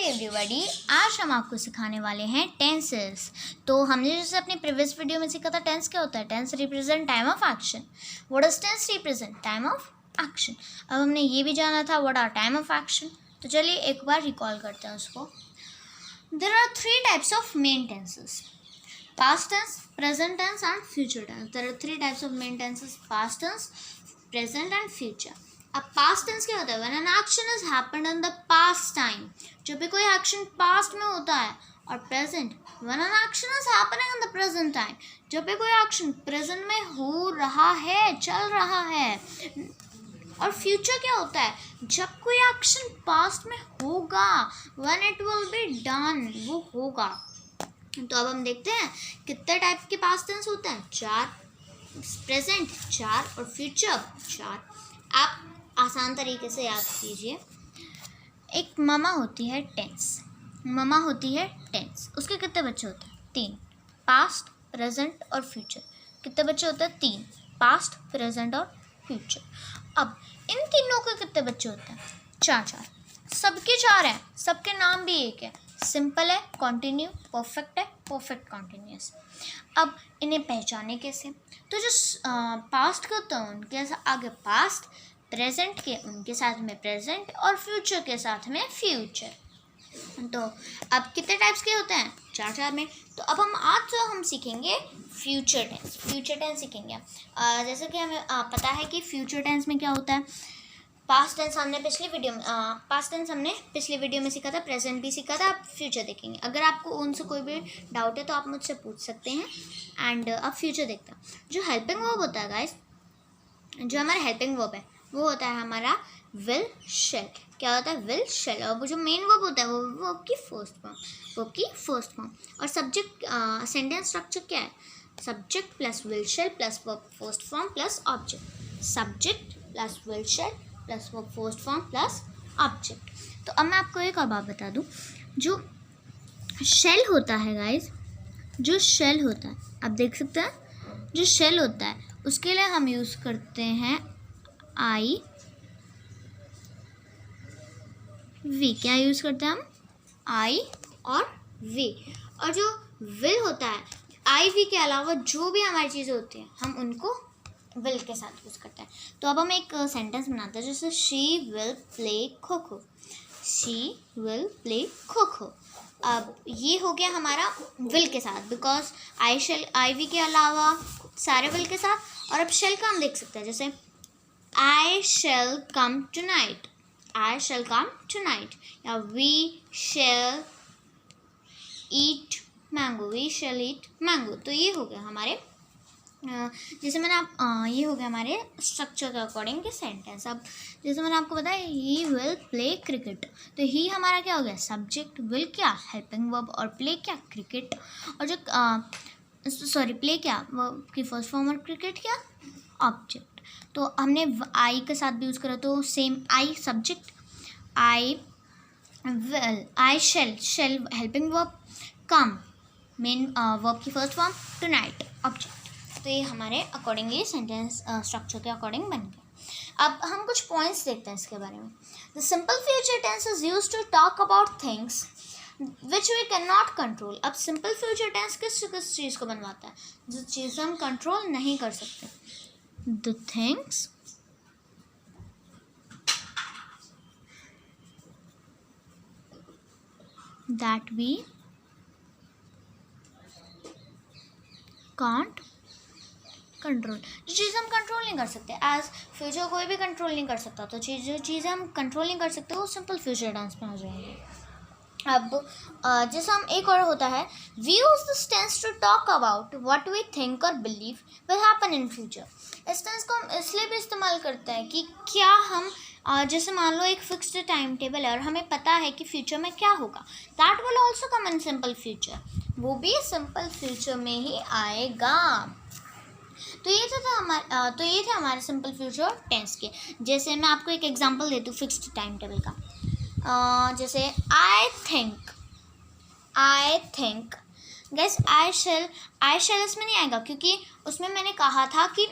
Everybody, आज हम आपको सिखाने वाले हैं टेंसेस। तो हमने जैसे अपनी प्रीवियस वीडियो में सीखा था टेंस क्या होता है। Tense represent time of action. What does tense represent? Time of action. अब हमने ये भी जाना था what are time of action. तो चलिए एक बार रिकॉल करते हैं उसको। There are 3 types of main tenses: past tense, present tense and future tense. There are 3 types of main tenses: past tense, present and future. अब past tense क्या होता है? When an action has happened in the past time, जब भी कोई action past में होता है। और present, when an action is happening in the present time, जब भी कोई action present में हो रहा है, चल रहा है। और future क्या होता है? जब कोई action past में होगा, when it will be done, वो होगा। तो अब हम देखते हैं कितने टाइप के पास्ट टेंस होते हैं। 4, प्रेजेंट 4 और फ्यूचर 4। आप आसान तरीके से याद कीजिए। एक ममा होती है टेंस, ममा होती है टेंस, उसके कितने बच्चे होते हैं? 3, पास्ट, प्रेजेंट और फ्यूचर। कितने बच्चे होते हैं? 3, पास्ट, प्रेजेंट और फ्यूचर। अब इन तीनों के कितने बच्चे होते हैं? 4। सबके 4 हैं, सबके नाम भी एक है। सिंपल है, कॉन्टिन्यू, परफेक्ट है, परफेक्ट कॉन्टिन्यूस। अब इन्हें पहचाने कैसे? तो जो पास्ट के होते हैं उनके आगे पास्ट, प्रेजेंट के उनके साथ में प्रेजेंट और फ्यूचर के साथ में फ्यूचर। तो अब कितने टाइप्स के होते हैं? 4 में। तो अब हम सीखेंगे फ्यूचर टेंस। फ्यूचर टेंस सीखेंगे। जैसे कि हमें पता है कि फ्यूचर टेंस में क्या होता है। पास्ट टेंस हमने पिछली वीडियो में सीखा था, प्रेजेंट भी सीखा था। आप फ्यूचर देखेंगे। अगर आपको उनसे कोई भी डाउट है तो आप मुझसे पूछ सकते हैं। एंड अब फ्यूचर देखते हैं। जो हेल्पिंग वर्ब होता है गाइस, जो हमारा हेल्पिंग वर्ब है वो होता है हमारा विल शेल। क्या होता है? Will shell. और वो जो मेन वर्ब होता है वो वर्ब की फर्स्ट फॉर्म। और सब्जेक्ट सेंटेंस स्ट्रक्चर क्या है? Subject plus will shall plus verb first form plus object. Subject plus will shall plus verb first form plus object. तो अब मैं आपको एक और बात बता दूं। जो शेल होता है गाइस, जो शेल होता है, आप देख सकते हैं, जो शेल होता है उसके लिए हम यूज़ करते हैं आई वी। क्या यूज़ करते हैं हम? आई और वी। और जो विल होता है, आई वी के अलावा जो भी हमारी चीज़ें होती हैं हम उनको विल के साथ यूज़ करते हैं। तो अब हम एक सेंटेंस बनाते हैं जैसे she will play kho kho. She will play kho kho. अब ये हो गया हमारा विल के साथ, बिकॉज आई वी के अलावा सारे विल के साथ। और अब शेल का हम देख सकते हैं जैसे I shall come tonight, I shall come tonight. या we shall eat mango, we shall eat mango. तो ये हो गया हमारे जैसे मैंने ये हो गया हमारे स्ट्रक्चर के अकॉर्डिंग के सेंटेंस। अब जैसे मैंने आपको बताया ही विल प्ले क्रिकेट, तो ही हमारा क्या हो गया? सब्जेक्ट, विल क्या? हेल्पिंग वर्ब, और प्ले क्या? क्रिकेट। और जो प्ले क्या? वर्ब की फर्स्ट फॉर्म और क्रिकेट क्या? ऑब्जेक्ट। तो हमने आई के साथ भी यूज़ करा तो same, I subject, I will, I shall, shall helping verb, come main verb की फर्स्ट फॉर्म, टुनाइट ऑब्जेक्ट। तो ये हमारे अकॉर्डिंगली सेंटेंस स्ट्रक्चर के अकॉर्डिंग बन गया। अब हम कुछ पॉइंट्स देखते हैं इसके बारे में। The simple future tense is used to talk about things which we can not control. अब सिंपल फ्यूचर टेंस किस चीज़ को बनवाता है? जो चीज़ हम कंट्रोल नहीं कर सकते। The things that we can't control, जो चीज़ हम कंट्रोल नहीं कर सकते। एज फ्यूचर कोई भी कंट्रोल नहीं कर सकता, तो जो चीज़ें हम कंट्रोल नहीं कर सकते वो सिंपल फ्यूचर टेंस में आ जाएंगे। अब जैसे हम एक और होता है, we use this tense to talk about what we think और believe will happen in future. इस टेंस को हम इसलिए भी इस्तेमाल करते हैं कि क्या हम जैसे मान लो एक फिक्स्ड टाइम टेबल है और हमें पता है कि फ्यूचर में क्या होगा, that will also come in simple future, वो भी सिंपल फ्यूचर में ही आएगा। तो ये थे हमारे सिंपल फ्यूचर टेंस के। जैसे मैं आपको एक एग्जांपल देती हूँ फिक्स्ड टाइम टेबल का। जैसे I think gas, I shall इसमें नहीं आएगा क्योंकि उसमें मैंने कहा था कि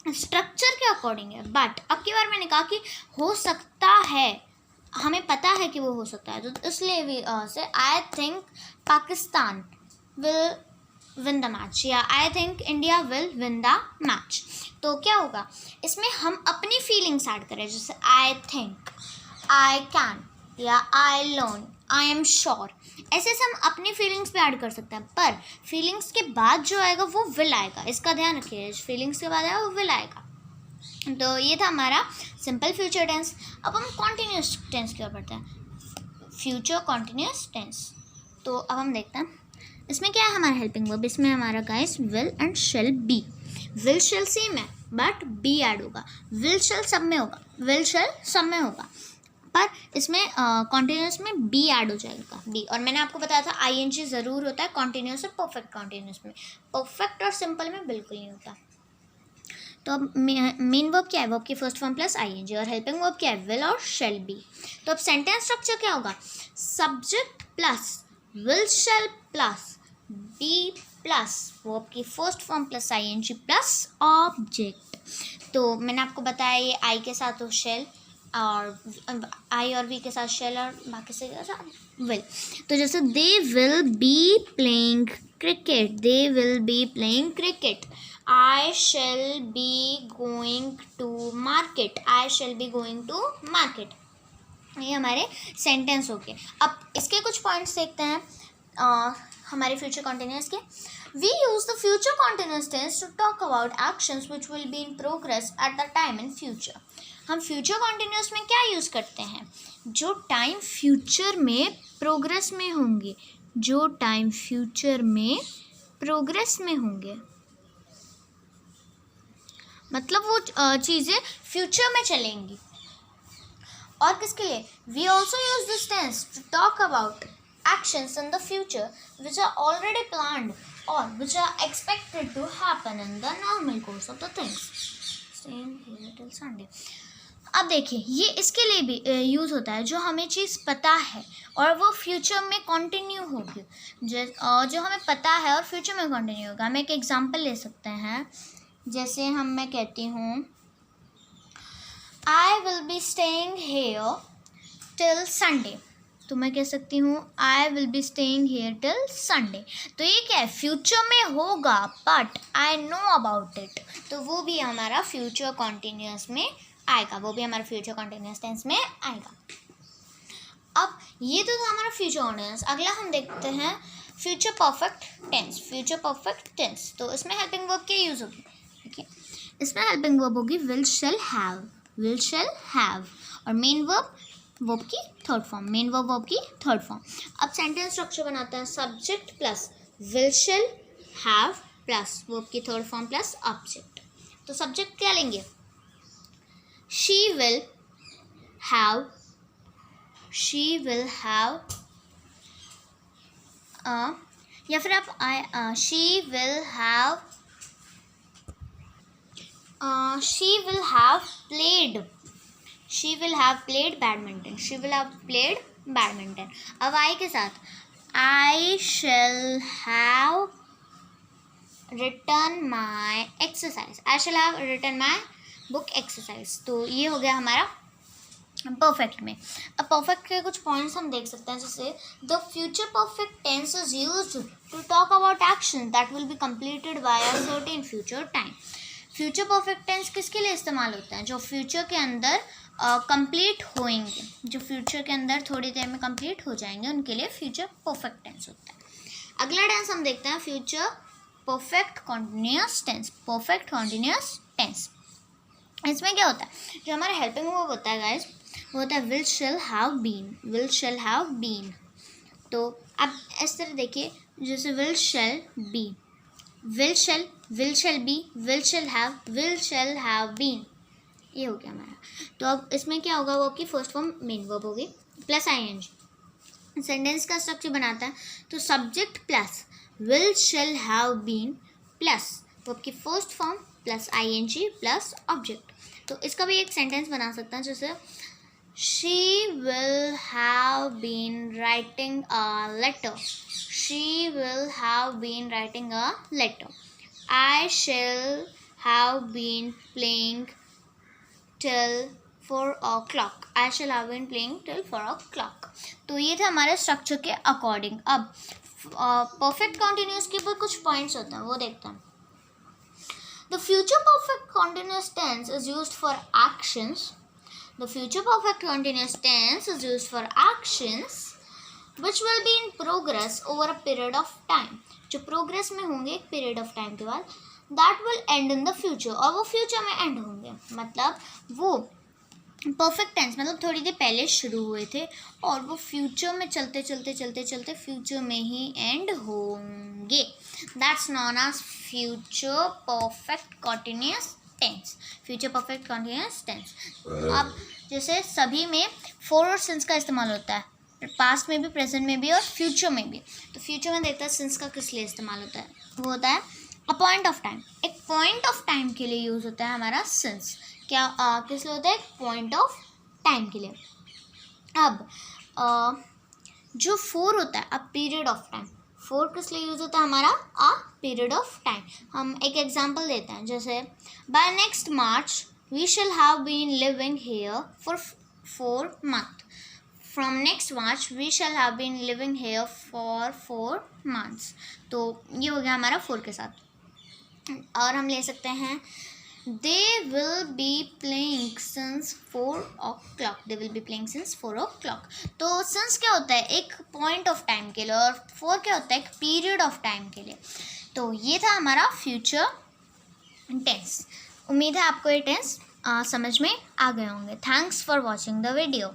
स्ट्रक्चर के अकॉर्डिंग है। बट अब की बार मैंने कहा कि हो सकता है, हमें पता है कि वो हो सकता है, तो इसलिए भी से I think Pakistan will win the match, या I think India will win the match. तो क्या होगा, इसमें हम अपनी फीलिंग्स ऐड करें, जैसे आई थिंक, आई कैन, या I learn, I am sure. ऐसे से हम अपनी फीलिंग्स पे ऐड कर सकते हैं, पर फीलिंग्स के बाद जो आएगा वो विल आएगा, इसका ध्यान रखिए। फीलिंग्स के बाद आएगा वो विल आएगा। तो ये था हमारा सिंपल फ्यूचर टेंस। अब हम कॉन्टिन्यूस टेंस की ओर बढ़ते हैं, फ्यूचर कॉन्टिन्यूस टेंस। तो अब हम देखते हैं इसमें क्या है हमारा हेल्पिंग वर्ब। इसमें हमारा guys will and shell be. Will shell same है बट बी ऐड होगा। विल शेल सब में होगा, विल शेल सब में होगा, पर इसमें कॉन्टिन्यूस में बी ऐड हो जाएगा, बी। और मैंने आपको बताया था आईएनजी ज़रूर होता है कॉन्टिन्यूस और परफेक्ट कॉन्टिन्यूस में, परफेक्ट और सिंपल में बिल्कुल नहीं होता। तो अब मेन वर्ब क्या है, वर्ब की फर्स्ट फॉर्म प्लस आईएनजी, और हेल्पिंग वर्ब क्या है, विल और शेल बी। तो अब सेंटेंस स्ट्रक्चर क्या होगा, subject plus will shall plus be plus verb की first form plus ING plus object. तो मैंने आपको बताया ये आई के साथ हो शेल, और आई और वी के साथ शेल, और बाकी से के साथ विल। तो जैसे they will be playing cricket, they will be playing cricket. I shall be going to market, I shall be going to market। ये हमारे सेंटेंस हो गए। अब इसके कुछ पॉइंट्स देखते हैं हमारे फ्यूचर कॉन्टिन्यूस के। We use the future continuous tense to talk about actions which will be in progress at the time in future। हम फ्यूचर कॉन्टिन्यूस में क्या यूज़ करते हैं, जो टाइम फ्यूचर में प्रोग्रेस में होंगे, जो टाइम फ्यूचर में प्रोग्रेस में होंगे, मतलब वो चीज़ें फ्यूचर में चलेंगी। और किसके लिए, we also use this tense to talk about actions in the future which are already planned or which are expected to happen in the normal course of the things। Staying here till Sunday। अब देखिए ये इसके लिए भी use होता है, जो हमें चीज़ पता है और वो फ्यूचर में कंटिन्यू होगी, जो हमें पता है और फ्यूचर में कंटिन्यू होगा। हम एक एग्जांपल ले सकते हैं, जैसे मैं कहती हूँ I will be staying hair till Sunday, तो मैं कह सकती हूँ I will be staying hair till Sunday. तो ये क्या है, फ्यूचर में होगा but I know about it, तो वो भी हमारा फ्यूचर कॉन्टिन्यूस में आएगा, वो भी हमारा फ्यूचर कॉन्टिन्यूस टेंस में आएगा। अब ये तो था हमारा फ्यूचर कॉन्टिन्यूस। अगला हम देखते हैं future perfect tense. Future perfect tense, तो इसमें हेल्पिंग वर्ब क्या यूज़ होगी, देखिए इसमें हेल्पिंग वर्ब होगी will shall have, will shall have, और मेन वर्ब की थर्ड फॉर्म, मेन वर्ब की थर्ड फॉर्म। अब सेंटेंस स्ट्रक्चर बनाते हैं, subject plus will shall have plus verb की थर्ड फॉर्म प्लस ऑब्जेक्ट। तो सब्जेक्ट क्या लेंगे, she will have, she will have, या फिर आप she will have, she will have played, she will have played badminton, she will have played badminton. अब I के साथ I shall have written my exercise, I shall have written my book exercise. तो ये हो गया हमारा perfect में। अब परफेक्ट के कुछ पॉइंट्स हम देख सकते हैं, जैसे the future perfect tense is used to talk about action that will be completed by a certain future time. Future perfect tense किसके लिए इस्तेमाल होता है, जो फ्यूचर के अंदर कंप्लीट होएंगे, जो फ्यूचर के अंदर थोड़ी देर में कंप्लीट हो जाएंगे, उनके लिए फ्यूचर परफेक्ट टेंस होता है। अगला टेंस हम देखते हैं future perfect continuous tense. Perfect continuous tense, इसमें क्या होता है, जो हमारा हेल्पिंग वर्ब होता है गाइस, वो होता है will shall have been, will shall have been. तो अब इस तरह देखिए, जैसे will shall be, will shall be, will shall have been, ये हो गया हमारा। तो अब इसमें क्या होगा, वो आपकी फर्स्ट फॉर्म मेन वर्ब होगी प्लस आईएनजी। सेंटेंस का स्ट्रक्चर बनाता है, तो subject plus will shall have been plus verb की first form plus ING plus object. तो इसका भी एक सेंटेंस बना सकते हैं, जैसे she will have been writing a letter, she will have been writing a letter. I shall have been playing till 4 o'clock. I shall have been playing till 4 o'clock. तो ये था हमारे स्ट्रक्चर के अकॉर्डिंग. अब परफेक्ट कॉन्टिन्यूस के ऊपर कुछ points होते हैं, वो देखते हैं. The future perfect continuous tense is used for actions. The future perfect continuous tense is used for actions which will be in progress over a period of time. जो progress में होंगे एक पीरियड ऑफ टाइम के बाद. That will and in the future, और वो future में and होंगे. मतलब वो परफेक्ट टेंस मतलब थोड़ी देर पहले शुरू हुए थे और वो फ्यूचर में चलते चलते चलते चलते फ्यूचर में ही एंड होंगे. That's known as future perfect continuous tense. Future perfect continuous tense. अब जैसे सभी में फॉर और सिंस का इस्तेमाल होता है, पास्ट में भी, प्रेजेंट में भी और फ्यूचर में भी. तो फ्यूचर में देखता है सिंस का किस लिए इस्तेमाल होता है. वो होता है अ पॉइंट ऑफ टाइम. एक पॉइंट ऑफ टाइम के लिए यूज़ होता है हमारा सिंस. क्या किस लिए होता है? एक पॉइंट ऑफ टाइम के लिए. अब जो फोर होता है a period of time. For किस लिए यूज़ होता है हमारा? A period of time. हम एक एग्जांपल देते हैं, जैसे by next March we shall have been living here for 4 months. From next March we shall have been living here for 4 months. तो ये हो गया हमारा 4 के साथ. और हम ले सकते हैं they will be playing since 4 o'clock. They will be playing since 4 o'clock. तो since क्या होता है? एक पॉइंट ऑफ टाइम के लिए, और 4 क्या होता है? एक पीरियड ऑफ टाइम के लिए. तो ये था हमारा फ्यूचर टेंस. उम्मीद है आपको ये टेंस समझ में आ गए होंगे. Thanks for watching the video.